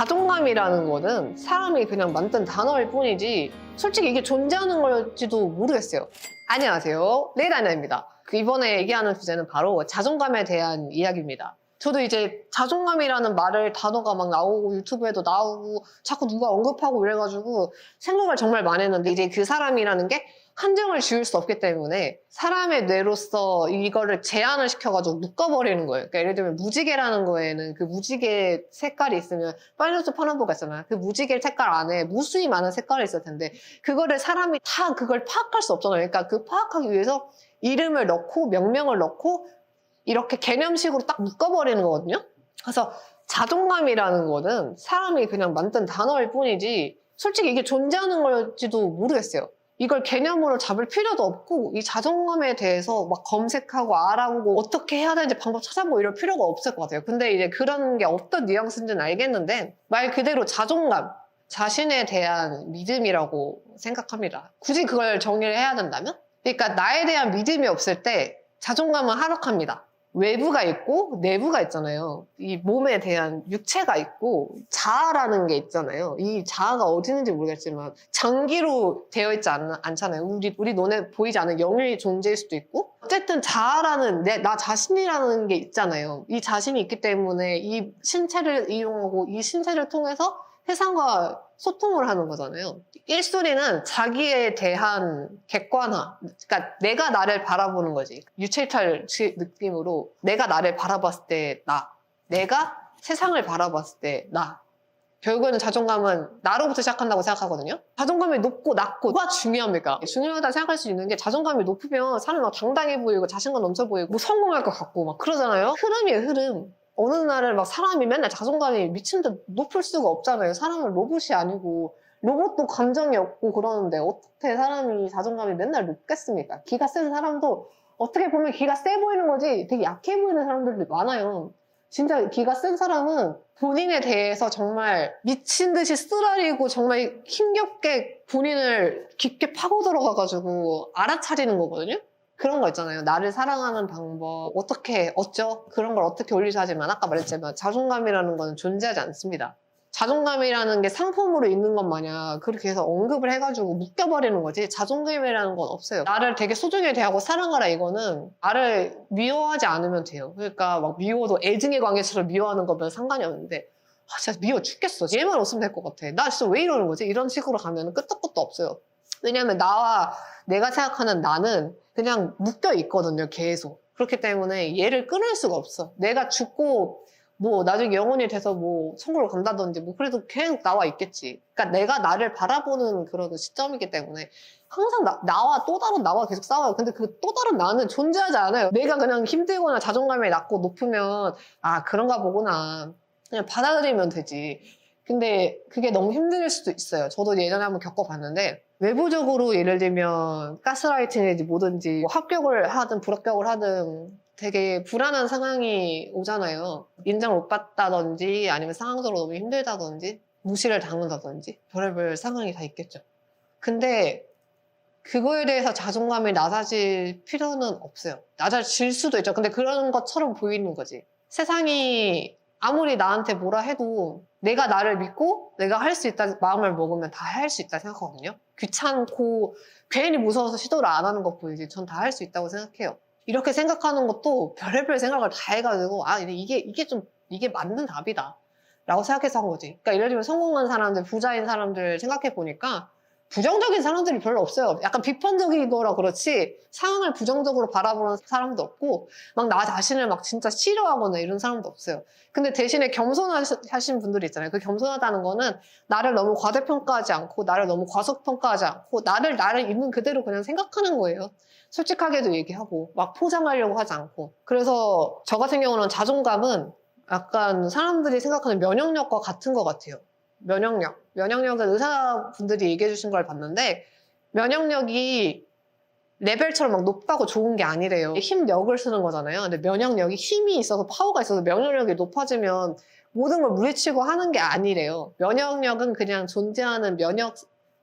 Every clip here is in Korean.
자존감이라는 거는 사람이 그냥 만든 단어일 뿐이지 솔직히 이게 존재하는 걸지도 모르겠어요. 안녕하세요, 레이다나입니다. 이번에 얘기하는 주제는 바로 자존감에 대한 이야기입니다. 저도 이제 자존감이라는 단어가 막 나오고 유튜브에도 나오고 자꾸 누가 언급하고 이래가지고 생각을 정말 많이 했는데 이제 그 사람이라는 게 한정을 지을 수 없기 때문에 사람의 뇌로서 이거를 제한을 시켜가지고 묶어버리는 거예요. 그러니까 예를 들면 무지개라는 거에는 그 무지개 색깔이 있으면 파이널스 파남보가 있잖아요. 그 무지개 색깔 안에 무수히 많은 색깔이 있을 텐데 그거를 사람이 다 그걸 파악할 수 없잖아요. 그러니까 그 파악하기 위해서 이름을 넣고 명명을 넣고 이렇게 개념식으로 딱 묶어버리는 거거든요. 그래서 자존감이라는 거는 사람이 그냥 만든 단어일 뿐이지 솔직히 이게 존재하는 걸지도 모르겠어요. 이걸 개념으로 잡을 필요도 없고 이 자존감에 대해서 막 검색하고 알아보고 어떻게 해야 되는지 방법 찾아보고 이럴 필요가 없을 것 같아요. 근데 이제 그런 게 어떤 뉘앙스인지는 알겠는데 말 그대로 자존감, 자신에 대한 믿음이라고 생각합니다. 굳이 그걸 정의를 해야 된다면? 그러니까 나에 대한 믿음이 없을 때 자존감은 하락합니다. 외부가 있고 내부가 있잖아요. 이 몸에 대한 육체가 있고 자아라는 게 있잖아요. 이 자아가 어디 있는지 모르겠지만 장기로 되어 있지 않잖아요. 우리 눈에 보이지 않는 영의 존재일 수도 있고 어쨌든 자아라는 나 자신이라는 게 있잖아요. 이 자신이 있기 때문에 이 신체를 이용하고 이 신체를 통해서 세상과 소통을 하는 거잖아요. 1순위는 자기에 대한 객관화. 그러니까 내가 나를 바라보는 거지. 유체이탈 느낌으로 내가 나를 바라봤을 때 나. 내가 세상을 바라봤을 때 나. 결국에는 자존감은 나로부터 시작한다고 생각하거든요. 자존감이 높고 낮고 뭐가 중요합니까? 중요하다 생각할 수 있는 게 자존감이 높으면 사람이 막 당당해 보이고 자신감 넘쳐 보이고 뭐 성공할 것 같고 막 그러잖아요. 흐름이에요, 흐름. 어느 날은 막 사람이 맨날 자존감이 미친 듯 높을 수가 없잖아요. 사람은 로봇이 아니고 로봇도 감정이 없고 그러는데 어떻게 사람이 자존감이 맨날 높겠습니까? 기가 센 사람도 어떻게 보면 기가 세 보이는 거지 되게 약해 보이는 사람들도 많아요. 진짜 기가 센 사람은 본인에 대해서 정말 미친 듯이 쓰라리고 정말 힘겹게 본인을 깊게 파고 들어가가지고 알아차리는 거거든요. 그런 거 있잖아요. 나를 사랑하는 방법, 어쩌? 그런 걸 어떻게 올리자 하지만 아까 말했지만 자존감이라는 건 존재하지 않습니다. 자존감이라는 게 상품으로 있는 것 마냥 그렇게 해서 언급을 해가지고 묶여버리는 거지 자존감이라는 건 없어요. 나를 되게 소중히 대하고 사랑하라 이거는 나를 미워하지 않으면 돼요. 그러니까 막 미워도 애증의 관계처럼 미워하는 거면 상관이 없는데 진짜 미워 죽겠어. 얘만 없으면 될 것 같아. 나 진짜 왜 이러는 거지? 이런 식으로 가면 끄떡 끝도 없어요. 왜냐면 나와 내가 생각하는 나는 그냥 묶여 있거든요, 계속. 그렇기 때문에 얘를 끊을 수가 없어. 내가 죽고 뭐 나중에 영혼이 돼서 뭐 천국을 간다든지 뭐 그래도 계속 나와 있겠지. 그러니까 내가 나를 바라보는 그런 시점이기 때문에 항상 나와 또 다른 나와 계속 싸워요. 근데 그 또 다른 나는 존재하지 않아요. 내가 그냥 힘들거나 자존감이 낮고 높으면 그런가 보구나. 그냥 받아들이면 되지. 근데 그게 너무 힘들 수도 있어요. 저도 예전에 한번 겪어봤는데 외부적으로 예를 들면 가스라이팅이든지 뭐든지 뭐 합격을 하든 불합격을 하든 되게 불안한 상황이 오잖아요. 인정을 못 받다든지 아니면 상황적으로 너무 힘들다든지 무시를 당한다든지 별의별 상황이 다 있겠죠. 근데 그거에 대해서 자존감이 낮아질 필요는 없어요. 낮아질 수도 있죠. 근데 그런 것처럼 보이는 거지. 세상이 아무리 나한테 뭐라 해도 내가 나를 믿고 내가 할 수 있다 마음을 먹으면 다 할 수 있다 생각하거든요. 귀찮고 괜히 무서워서 시도를 안 하는 것 뿐이지 전 다 할 수 있다고 생각해요. 이렇게 생각하는 것도 별의별 생각을 다 해가지고 이게 맞는 답이다 라고 생각해서 한 거지. 그러니까 예를 들면 성공한 사람들, 부자인 사람들 생각해 보니까 부정적인 사람들이 별로 없어요. 약간 비판적인 거라 그렇지 상황을 부정적으로 바라보는 사람도 없고 막 나 자신을 막 진짜 싫어하거나 이런 사람도 없어요. 근데 대신에 겸손하신 분들이 있잖아요. 그 겸손하다는 거는 나를 너무 과대평가하지 않고 나를 너무 과소평가하지 않고 나를 있는 그대로 그냥 생각하는 거예요. 솔직하게도 얘기하고 막 포장하려고 하지 않고. 그래서 저 같은 경우는 자존감은 약간 사람들이 생각하는 면역력과 같은 것 같아요. 면역력은 의사분들이 얘기해 주신 걸 봤는데 면역력이 레벨처럼 막 높다고 좋은 게 아니래요. 힘력을 쓰는 거잖아요. 근데 면역력이 힘이 있어서 파워가 있어서 면역력이 높아지면 모든 걸 물리치고 하는 게 아니래요. 면역력은 그냥 존재하는 면역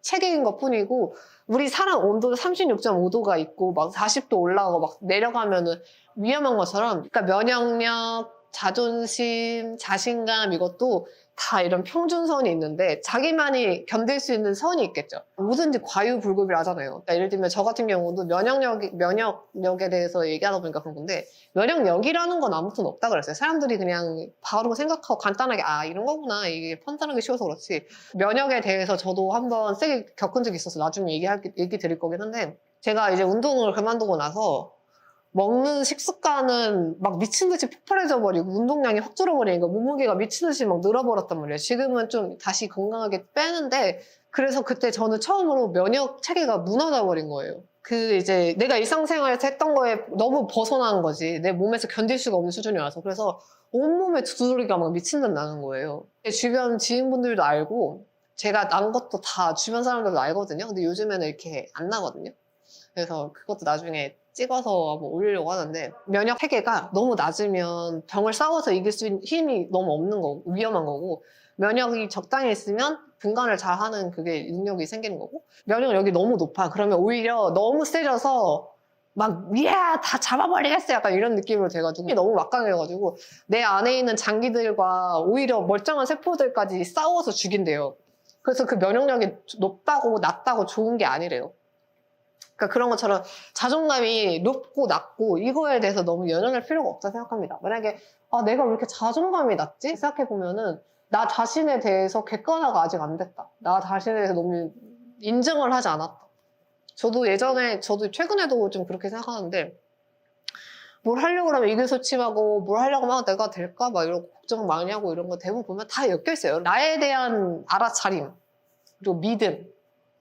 체계인 것 뿐이고 우리 사람 온도도 36.5도가 있고 막 40도 올라가고 막 내려가면은 위험한 것처럼 그러니까 면역력, 자존심, 자신감 이것도 다 이런 평준선이 있는데 자기만이 견딜 수 있는 선이 있겠죠. 뭐든지 과유불급이라 하잖아요. 그러니까 예를 들면 저 같은 경우도 면역력에 대해서 얘기하다 보니까 그런 건데 면역력이라는 건 아무튼 없다 그랬어요. 사람들이 그냥 바로 생각하고 간단하게 아 이런 거구나 이게 판단하기 쉬워서 그렇지 면역에 대해서 저도 한번 세게 겪은 적이 있어서 나중에 얘기 드릴 거긴 한데 제가 이제 운동을 그만두고 나서 먹는 식습관은 막 미친 듯이 폭발해져 버리고 운동량이 확 줄어버리니까 몸무게가 미친 듯이 막 늘어버렸단 말이에요. 지금은 좀 다시 건강하게 빼는데 그래서 그때 저는 처음으로 면역 체계가 무너져 버린 거예요. 그 이제 내가 일상생활에서 했던 거에 너무 벗어난 거지. 내 몸에서 견딜 수가 없는 수준이 와서 그래서 온몸에 두드러기가 막 미친 듯 나는 거예요. 주변 지인분들도 알고 제가 난 것도 다 주변 사람들도 알거든요. 근데 요즘에는 이렇게 안 나거든요. 그래서 그것도 나중에 찍어서 뭐 올리려고 하는데 면역 체계가 너무 낮으면 병을 싸워서 이길 수 있는 힘이 너무 없는 거고 위험한 거고 면역이 적당히 있으면 분간을 잘하는 그게 능력이 생기는 거고 면역력이 너무 높아 그러면 오히려 너무 세져서 막 이야 다 잡아버리겠어 약간 이런 느낌으로 돼가지고 너무 막강해가지고 내 안에 있는 장기들과 오히려 멀쩡한 세포들까지 싸워서 죽인대요. 그래서 그 면역력이 높다고 낮다고 좋은 게 아니래요. 그러니까 그런 것처럼 자존감이 높고 낮고 이거에 대해서 너무 연연할 필요가 없다 생각합니다. 만약에 아 내가 왜 이렇게 자존감이 낮지? 생각해보면은 나 자신에 대해서 객관화가 아직 안 됐다. 나 자신에 대해서 너무 인정을 하지 않았다. 저도 최근에도 좀 그렇게 생각하는데 뭘 하려고 하면 의기소침하고 뭘 하려고 하면 내가 될까? 막 이런 걱정 많이 하고 이런 거 대부분 보면 다 엮여있어요. 나에 대한 알아차림 그리고 믿음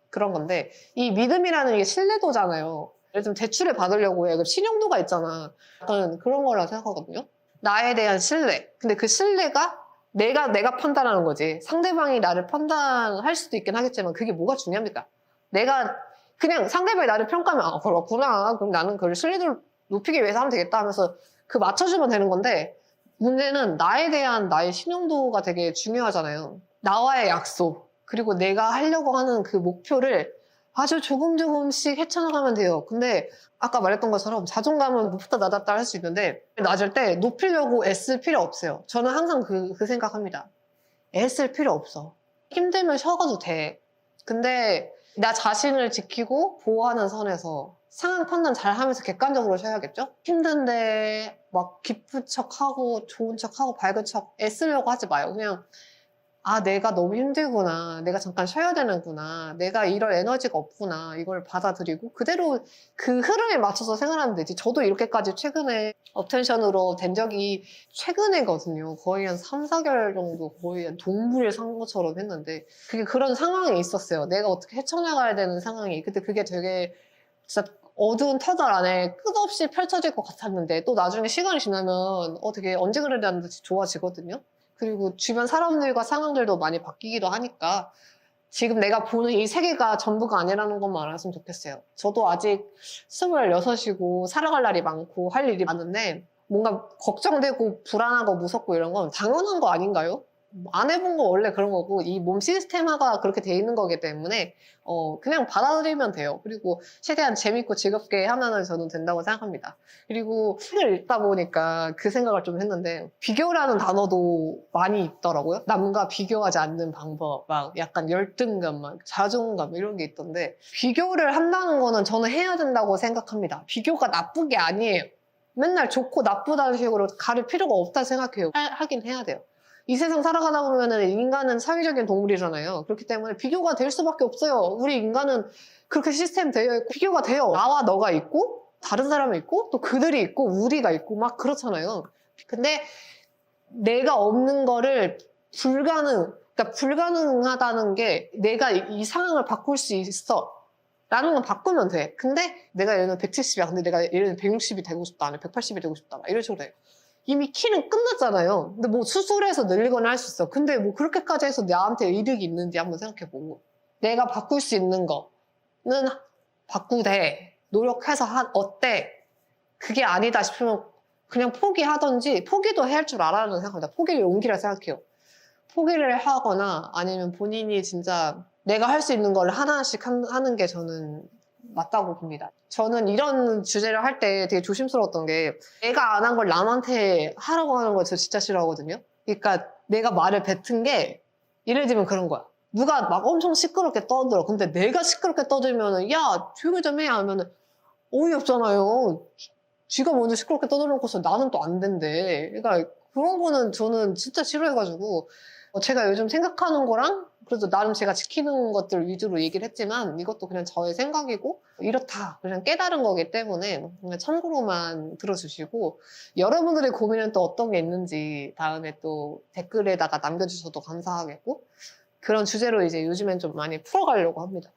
그런 건데 이 믿음이라는 게 신뢰도잖아요. 예를 들면 대출을 받으려고 해. 그럼 신용도가 있잖아. 저는 그런 거라 생각하거든요. 나에 대한 신뢰. 근데 그 신뢰가 내가 판단하는 거지. 상대방이 나를 판단할 수도 있긴 하겠지만 그게 뭐가 중요합니까? 내가 그냥 상대방이 나를 평가하면 아 그렇구나. 그럼 나는 그 신뢰도를 높이기 위해서 하면 되겠다 하면서 그 맞춰주면 되는 건데 문제는 나에 대한 나의 신용도가 되게 중요하잖아요. 나와의 약속. 그리고 내가 하려고 하는 그 목표를 아주 조금씩 헤쳐나가면 돼요. 근데 아까 말했던 것처럼 자존감은 높다 낮았다 할 수 있는데 낮을 때 높이려고 애쓸 필요 없어요. 저는 항상 그 생각합니다. 애쓸 필요 없어. 힘들면 쉬어가도 돼. 근데 나 자신을 지키고 보호하는 선에서 상황 판단 잘 하면서 객관적으로 쉬어야겠죠? 힘든데 막 기쁜 척하고 좋은 척하고 밝은 척 애쓰려고 하지 마요. 그냥 아, 내가 너무 힘들구나. 내가 잠깐 쉬어야 되는구나. 내가 이럴 에너지가 없구나. 이걸 받아들이고 그대로 그 흐름에 맞춰서 생활하면 되지. 저도 이렇게까지 최근에 업텐션으로 된 적이 최근에거든요. 거의 한 3, 4개월 정도 거의 한 동물을 산 것처럼 했는데 그게 그런 상황이 있었어요. 내가 어떻게 헤쳐나가야 되는 상황이. 근데 그게 되게 진짜 어두운 터널 안에 끝없이 펼쳐질 것 같았는데 또 나중에 시간이 지나면 되게 언제 그랬냐는 듯이 좋아지거든요. 그리고 주변 사람들과 상황들도 많이 바뀌기도 하니까 지금 내가 보는 이 세계가 전부가 아니라는 것만 알았으면 좋겠어요. 저도 아직 26이고 살아갈 날이 많고 할 일이 많은데 뭔가 걱정되고 불안하고 무섭고 이런 건 당연한 거 아닌가요? 안 해본 거 원래 그런 거고 이 몸 시스템화가 그렇게 돼 있는 거기 때문에 그냥 받아들이면 돼요. 그리고 최대한 재밌고 즐겁게 하면은 저는 된다고 생각합니다. 그리고 책을 읽다 보니까 그 생각을 좀 했는데 비교라는 단어도 많이 있더라고요. 남과 비교하지 않는 방법, 막 약간 열등감, 막 자존감 이런 게 있던데 비교를 한다는 거는 저는 해야 된다고 생각합니다. 비교가 나쁜 게 아니에요. 맨날 좋고 나쁘다는 식으로 가릴 필요가 없다 생각해요. 하긴 해야 돼요. 이 세상 살아가다 보면은 인간은 사회적인 동물이잖아요. 그렇기 때문에 비교가 될 수밖에 없어요. 우리 인간은 그렇게 시스템 되어 있고 비교가 돼요. 나와 너가 있고 다른 사람이 있고 또 그들이 있고 우리가 있고 막 그렇잖아요. 근데 내가 없는 거를 그러니까 불가능하다는 게 내가 이 상황을 바꿀 수 있어. 라는 건 바꾸면 돼. 근데 내가 예를 들면 170이야. 근데 내가 예를 들면 160이 되고 싶다. 아니면 180이 되고 싶다. 막 이런 식으로 돼. 이미 키는 끝났잖아요. 근데 뭐 수술해서 늘리거나 할 수 있어. 근데 뭐 그렇게까지 해서 나한테 이득이 있는지 한번 생각해보고. 내가 바꿀 수 있는 거는 바꾸되 노력해서 어때? 그게 아니다 싶으면 그냥 포기하던지 포기도 해야 할 줄 알아야 생각합니다. 포기를 용기라 생각해요. 포기를 하거나 아니면 본인이 진짜 내가 할 수 있는 걸 하나씩 하는 게 저는 맞다고 봅니다. 저는 이런 주제를 할 때 되게 조심스러웠던 게 내가 안 한 걸 남한테 하라고 하는 걸 저 진짜 싫어하거든요. 그러니까 내가 말을 뱉은 게 예를 들면 그런 거야. 누가 막 엄청 시끄럽게 떠들어. 근데 내가 시끄럽게 떠들면은 야 조용히 좀 해 하면은 어이없잖아요. 쥐가 먼저 시끄럽게 떠들어놓고서 나는 또 안 된대. 그러니까 그런 거는 저는 진짜 싫어해가지고 제가 요즘 생각하는 거랑 그래도 나름 제가 지키는 것들 위주로 얘기를 했지만 이것도 그냥 저의 생각이고 이렇다 그냥 깨달은 거기 때문에 그냥 참고로만 들어주시고 여러분들의 고민은 또 어떤 게 있는지 다음에 또 댓글에다가 남겨주셔도 감사하겠고 그런 주제로 이제 요즘엔 좀 많이 풀어가려고 합니다.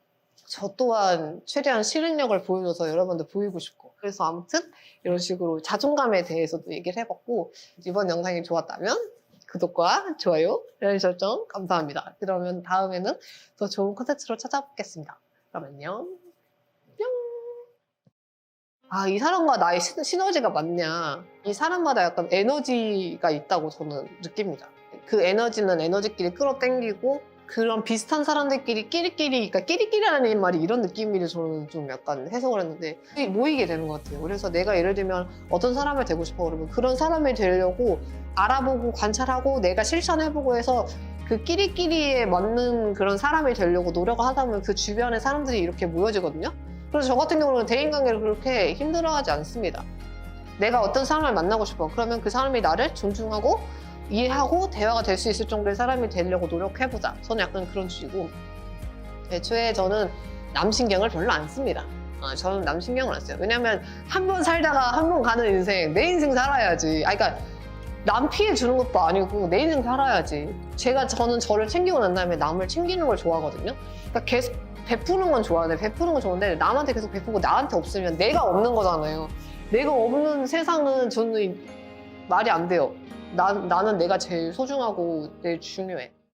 저 또한 최대한 실행력을 보여줘서 여러분들 보이고 싶고 그래서 아무튼 이런 식으로 자존감에 대해서도 얘기를 해봤고 이번 영상이 좋았다면 구독과 좋아요, 알림 설정 감사합니다. 그러면 다음에는 더 좋은 콘텐츠로 찾아뵙겠습니다. 그럼 안녕. 뿅. 아, 이 사람과 나의 시너지가 맞냐. 이 사람마다 약간 에너지가 있다고 저는 느낍니다. 그 에너지는 에너지끼리 끌어당기고 그런 비슷한 사람들끼리 끼리끼리, 그러니까 끼리끼리라는 말이 이런 느낌이라 저는 좀 약간 해석을 했는데 모이게 되는 것 같아요. 그래서 내가 예를 들면 어떤 사람을 되고 싶어 그러면 그런 사람이 되려고 알아보고 관찰하고 내가 실천해보고 해서 그 끼리끼리에 맞는 그런 사람이 되려고 노력을 하다 보면 그 주변에 사람들이 이렇게 모여지거든요. 그래서 저 같은 경우는 대인관계를 그렇게 힘들어하지 않습니다. 내가 어떤 사람을 만나고 싶어 그러면 그 사람이 나를 존중하고 이해하고 대화가 될 수 있을 정도의 사람이 되려고 노력해보자. 저는 약간 그런 주의고 애초에 저는 남 신경을 별로 안 씁니다. 저는 남 신경을 안 써요. 왜냐면 한 번 살다가 한 번 가는 인생 내 인생 살아야지. 그러니까 남 피해 주는 것도 아니고 내 인생 살아야지. 저는 저를 챙기고 난 다음에 남을 챙기는 걸 좋아하거든요. 그러니까 계속 베푸는 건 좋아하는데 베푸는 건 좋은데 남한테 계속 베푸고 나한테 없으면 내가 없는 거잖아요. 내가 없는 세상은 저는 말이 안 돼요. 나는 내가 제일 소중하고 제일 중요해.